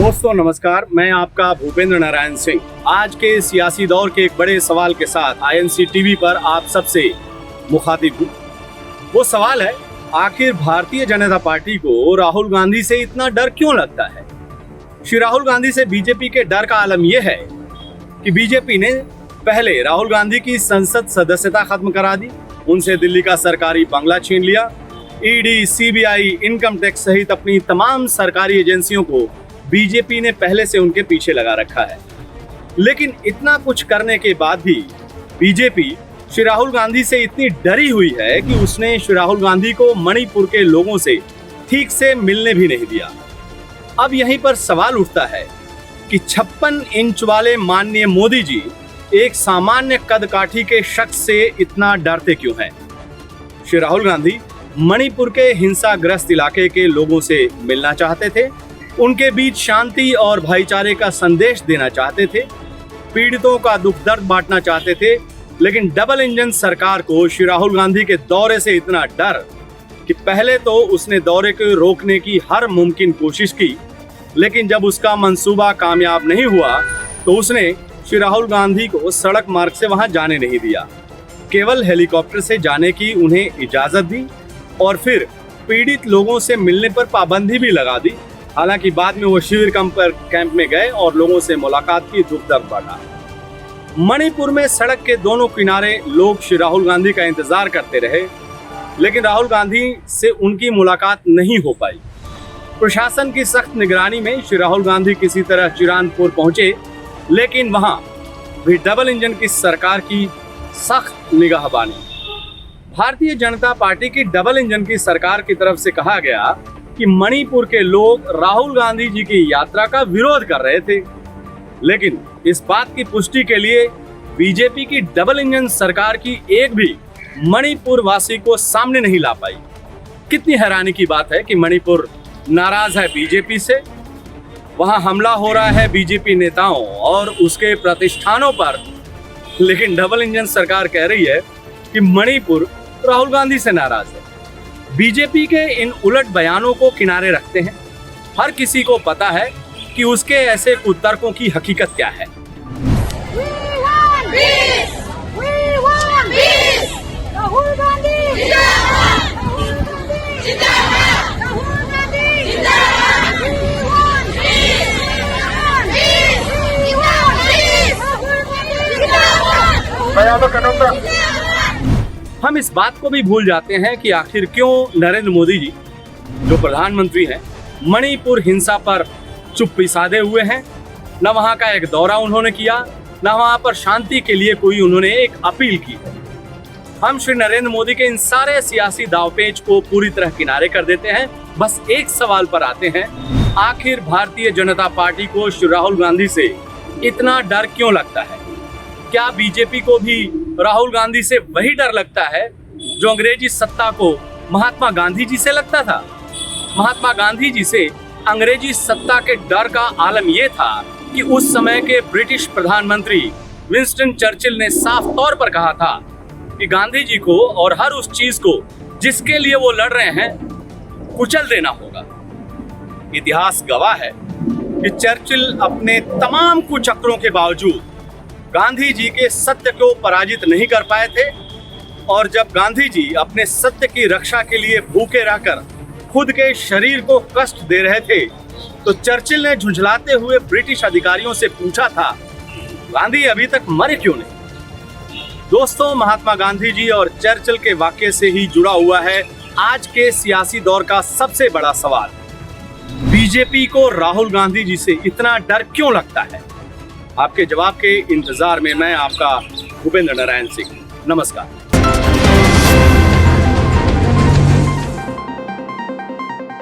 दोस्तों नमस्कार, मैं आपका भूपेंद्र नारायण सिंह आज के सियासी दौर के एक बड़े सवाल के साथ आईएनसी टीवी पर आप सबसे मुखातिब हूँ। वो सवाल है, आखिर भारतीय जनता पार्टी को राहुल गांधी से इतना डर क्यों लगता है। श्री राहुल गांधी से बीजेपी के डर का आलम यह है कि बीजेपी ने पहले राहुल गांधी की संसद सदस्यता खत्म करा दी, उनसे दिल्ली का सरकारी बंगला छीन लिया, ईडी, सीबीआई, इनकम टैक्स सहित अपनी तमाम सरकारी एजेंसियों को बीजेपी ने पहले से उनके पीछे लगा रखा है। लेकिन इतना कुछ करने के बाद भी बीजेपी श्री राहुल गांधी से इतनी डरी हुई है कि उसने श्री राहुल गांधी को मणिपुर के लोगों से ठीक से मिलने भी नहीं दिया। अब यहीं पर सवाल उठता है कि 56 इंच वाले माननीय मोदी जी एक सामान्य कद काठी के शख्स से इतना डरते क्यों हैं। श्री राहुल गांधी मणिपुर के हिंसाग्रस्त इलाके के लोगों से मिलना चाहते थे, उनके बीच शांति और भाईचारे का संदेश देना चाहते थे, पीड़ितों का दुख दर्द बांटना चाहते थे। लेकिन डबल इंजन सरकार को श्री राहुल गांधी के दौरे से इतना डर कि पहले तो उसने दौरे को रोकने की हर मुमकिन कोशिश की, लेकिन जब उसका मंसूबा कामयाब नहीं हुआ तो उसने श्री राहुल गांधी को सड़क मार्ग से वहां जाने नहीं दिया, केवल हेलीकॉप्टर से जाने की उन्हें इजाजत दी और फिर पीड़ित लोगों से मिलने पर पाबंदी भी लगा दी। हालांकि बाद में वो शिविर कैंप में गए और लोगों से मुलाकात की, दुख दर्द बांटा। मणिपुर में सड़क के दोनों किनारे लोग श्री राहुल गांधी का इंतजार करते रहे, लेकिन राहुल गांधी से उनकी मुलाकात नहीं हो पाई। प्रशासन की सख्त निगरानी में श्री राहुल गांधी किसी तरह चिरानपुर पहुंचे, लेकिन वहां भी डबल इंजन की सरकार की सख्त निगाहबानी। भारतीय जनता पार्टी की डबल इंजन की सरकार की तरफ से कहा गया कि मणिपुर के लोग राहुल गांधी जी की यात्रा का विरोध कर रहे थे, लेकिन इस बात की पुष्टि के लिए बीजेपी की डबल इंजन सरकार की एक भी मणिपुर वासी को सामने नहीं ला पाई। कितनी हैरानी की बात है कि मणिपुर नाराज है बीजेपी से, वहां हमला हो रहा है बीजेपी नेताओं और उसके प्रतिष्ठानों पर, लेकिन डबल इंजन सरकार कह रही है कि मणिपुर राहुल गांधी से नाराज है। बीजेपी के इन उलट बयानों को किनारे रखते हैं, हर किसी को पता है कि उसके ऐसे कुतर्कों की हकीकत क्या है। हम इस बात को भी भूल जाते हैं कि आखिर क्यों नरेंद्र मोदी जी जो प्रधानमंत्री हैं मणिपुर हिंसा पर चुप्पी साधे हुए हैं। न वहां का एक दौरा उन्होंने किया, न वहां पर शांति के लिए कोई उन्होंने एक अपील की है। हम श्री नरेंद्र मोदी के इन सारे सियासी दावपेच को पूरी तरह किनारे कर देते हैं। बस एक सवाल पर आते हैं, आखिर भारतीय जनता पार्टी को श्री राहुल गांधी से इतना डर क्यों लगता है। क्या बीजेपी को भी राहुल गांधी से वही डर लगता है जो अंग्रेजी सत्ता को महात्मा गांधी जी से लगता था। महात्मा गांधी जी से अंग्रेजी सत्ता के डर का आलम यह था कि उस समय के ब्रिटिश प्रधानमंत्री विंस्टन चर्चिल ने साफ तौर पर कहा था कि गांधी जी को और हर उस चीज को जिसके लिए वो लड़ रहे हैं कुचल देना होगा। इतिहास गवाह है कि चर्चिल अपने तमाम कुचक्रों के बावजूद गांधी जी के सत्य को पराजित नहीं कर पाए थे, और जब गांधी जी अपने सत्य की रक्षा के लिए भूखे रहकर खुद के शरीर को कष्ट दे रहे थे तो चर्चिल ने झुंझलाते हुए ब्रिटिश अधिकारियों से पूछा था, गांधी अभी तक मरे क्यों नहीं। दोस्तों, महात्मा गांधी जी और चर्चिल के वाक्य से ही जुड़ा हुआ है आज के सियासी दौर का सबसे बड़ा सवाल, बीजेपी को राहुल गांधी जी से इतना डर क्यों लगता है। आपके जवाब के इंतजार में मैं आपका भूपेंद्र नारायण सिंह। नमस्कार।